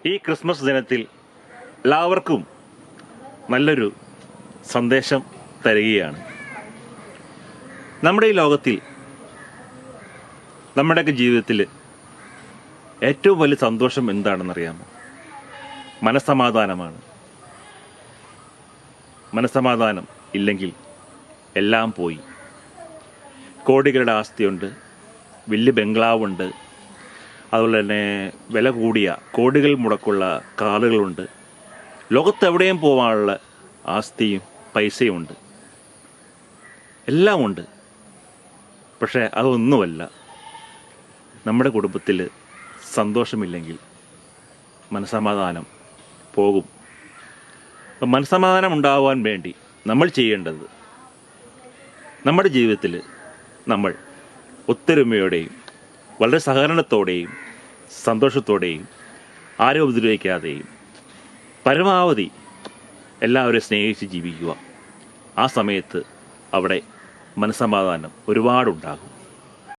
ഈ ക്രിസ്മസ് ദിനത്തിൽ എല്ലാവർക്കും നല്ലൊരു സന്ദേശം തരികയാണ്. നമ്മുടെ ഈ ലോകത്തിൽ, നമ്മുടെയൊക്കെ ജീവിതത്തിൽ ഏറ്റവും വലിയ സന്തോഷം എന്താണെന്നറിയാമോ? മനസ്സമാധാനമാണ്. മനസ്സമാധാനം ഇല്ലെങ്കിൽ എല്ലാം പോയി. കോടികളുടെ ആസ്തിയുണ്ട്, വലിയ ബംഗ്ലാവുണ്ട്, അതുപോലെ തന്നെ വില കൂടിയ കോടികൾ മുടക്കുള്ള കാറുകളുണ്ട്, ലോകത്തെവിടെയും പോകാനുള്ള ആസ്തിയും പൈസയും ഉണ്ട്, എല്ലാം ഉണ്ട്. പക്ഷേ അതൊന്നുമല്ല നമ്മുടെ കുടുംബത്തിൽ സന്തോഷമില്ലെങ്കിൽ മനസ്സമാധാനം പോകും. അപ്പം മനസ്സമാധാനം ഉണ്ടാവാൻ വേണ്ടി നമ്മൾ ചെയ്യേണ്ടത്, നമ്മുടെ ജീവിതത്തിൽ നമ്മൾ ഒത്തൊരുമയോടെയും വളരെ സഹകരണത്തോടെയും സന്തോഷത്തോടെയും ആരും ഉപദ്രവിക്കാതെയും പരമാവധി എല്ലാവരെയും സ്നേഹിച്ച് ജീവിക്കുക. ആ സമയത്ത് അവിടെ മനസ്സമാധാനം ഒരുപാടുണ്ടാകും.